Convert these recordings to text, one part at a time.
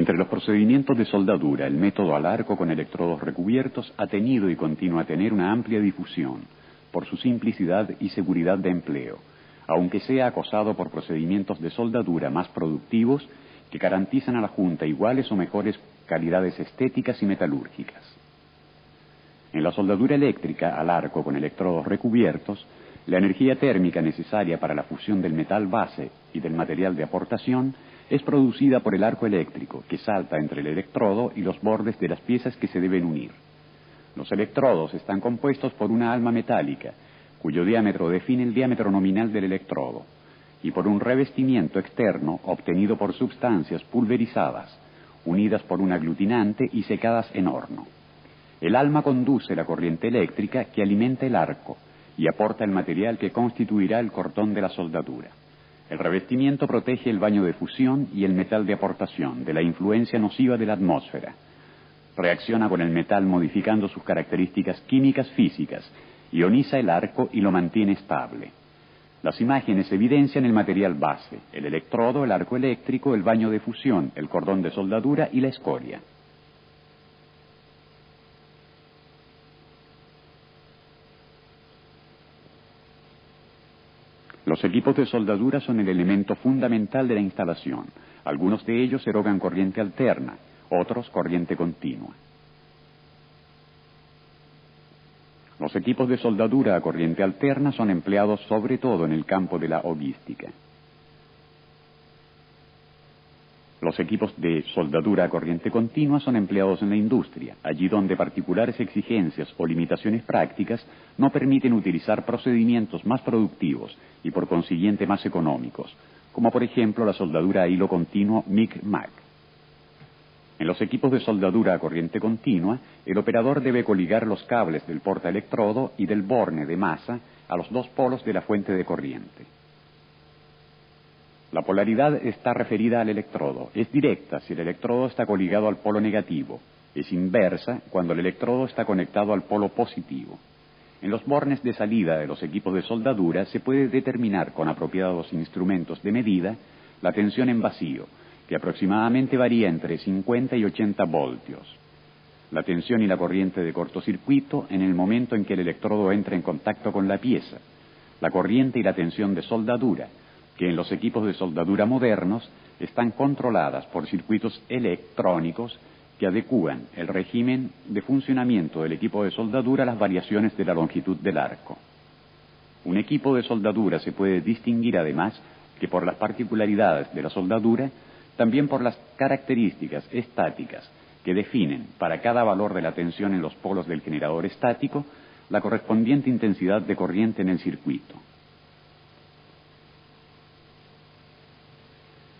Entre los procedimientos de soldadura, el método al arco con electrodos recubiertos ha tenido y continúa a tener una amplia difusión por su simplicidad y seguridad de empleo, aunque sea acosado por procedimientos de soldadura más productivos que garantizan a la Junta iguales o mejores calidades estéticas y metalúrgicas. En la soldadura eléctrica al arco con electrodos recubiertos, la energía térmica necesaria para la fusión del metal base y del material de aportación es producida por el arco eléctrico, que salta entre el electrodo y los bordes de las piezas que se deben unir. Los electrodos están compuestos por una alma metálica, cuyo diámetro define el diámetro nominal del electrodo, y por un revestimiento externo obtenido por sustancias pulverizadas, unidas por un aglutinante y secadas en horno. El alma conduce la corriente eléctrica que alimenta el arco y aporta el material que constituirá el cordón de la soldadura. El revestimiento protege el baño de fusión y el metal de aportación de la influencia nociva de la atmósfera. Reacciona con el metal modificando sus características químicas físicas, ioniza el arco y lo mantiene estable. Las imágenes evidencian el material base, el electrodo, el arco eléctrico, el baño de fusión, el cordón de soldadura y la escoria. Los equipos de soldadura son el elemento fundamental de la instalación. Algunos de ellos erogan corriente alterna, otros corriente continua. Los equipos de soldadura a corriente alterna son empleados sobre todo en el campo de la hoguística. Los equipos de soldadura a corriente continua son empleados en la industria, allí donde particulares exigencias o limitaciones prácticas no permiten utilizar procedimientos más productivos y por consiguiente más económicos, como por ejemplo la soldadura a hilo continuo MIG-MAG. En los equipos de soldadura a corriente continua, el operador debe coligar los cables del portaelectrodo y del borne de masa a los dos polos de la fuente de corriente. La polaridad está referida al electrodo. Es directa si el electrodo está coligado al polo negativo. Es inversa cuando el electrodo está conectado al polo positivo. En los bornes de salida de los equipos de soldadura se puede determinar con apropiados instrumentos de medida la tensión en vacío, que aproximadamente varía entre 50 y 80 voltios. La tensión y la corriente de cortocircuito en el momento en que el electrodo entra en contacto con la pieza. La corriente y la tensión de soldadura, que en los equipos de soldadura modernos están controladas por circuitos electrónicos que adecúan el régimen de funcionamiento del equipo de soldadura a las variaciones de la longitud del arco. Un equipo de soldadura se puede distinguir además que por las particularidades de la soldadura, también por las características estáticas que definen para cada valor de la tensión en los polos del generador estático la correspondiente intensidad de corriente en el circuito.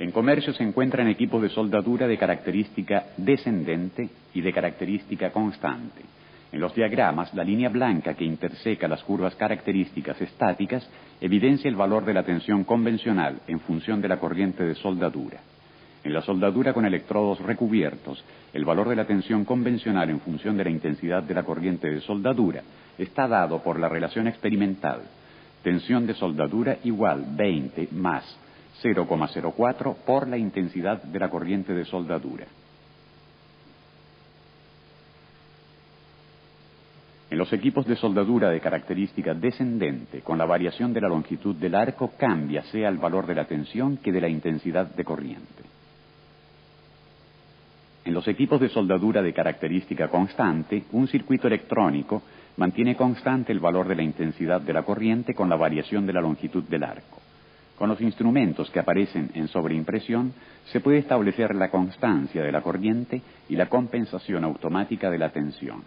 En comercio se encuentran equipos de soldadura de característica descendente y de característica constante. En los diagramas, la línea blanca que interseca las curvas características estáticas evidencia el valor de la tensión convencional en función de la corriente de soldadura. En la soldadura con electrodos recubiertos, el valor de la tensión convencional en función de la intensidad de la corriente de soldadura está dado por la relación experimental. Tensión de soldadura igual 20 más 0,04 por la intensidad de la corriente de soldadura. En los equipos de soldadura de característica descendente, con la variación de la longitud del arco cambia sea el valor de la tensión que de la intensidad de corriente. En los equipos de soldadura de característica constante, un circuito electrónico mantiene constante el valor de la intensidad de la corriente con la variación de la longitud del arco. Con los instrumentos que aparecen en sobreimpresión, se puede establecer la constancia de la corriente y la compensación automática de la tensión.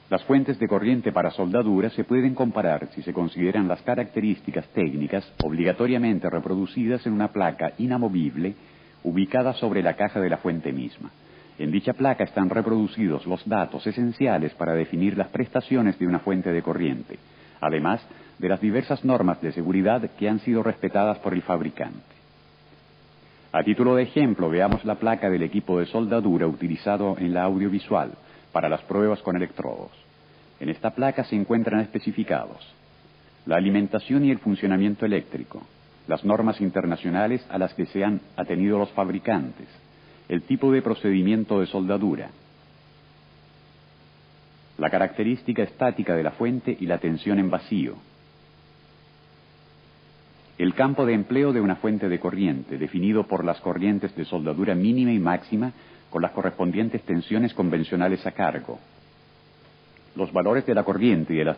Las fuentes de corriente para soldadura se pueden comparar si se consideran las características técnicas obligatoriamente reproducidas en una placa inamovible ubicada sobre la caja de la fuente misma. En dicha placa están reproducidos los datos esenciales para definir las prestaciones de una fuente de corriente, además de las diversas normas de seguridad que han sido respetadas por el fabricante. A título de ejemplo, veamos la placa del equipo de soldadura utilizado en la audiovisual para las pruebas con electrodos. En esta placa se encuentran especificados la alimentación y el funcionamiento eléctrico, las normas internacionales a las que se han atenido los fabricantes, el tipo de procedimiento de soldadura, la característica estática de la fuente y la tensión en vacío, el campo de empleo de una fuente de corriente, definido por las corrientes de soldadura mínima y máxima con las correspondientes tensiones convencionales a cargo, los valores de la corriente y de las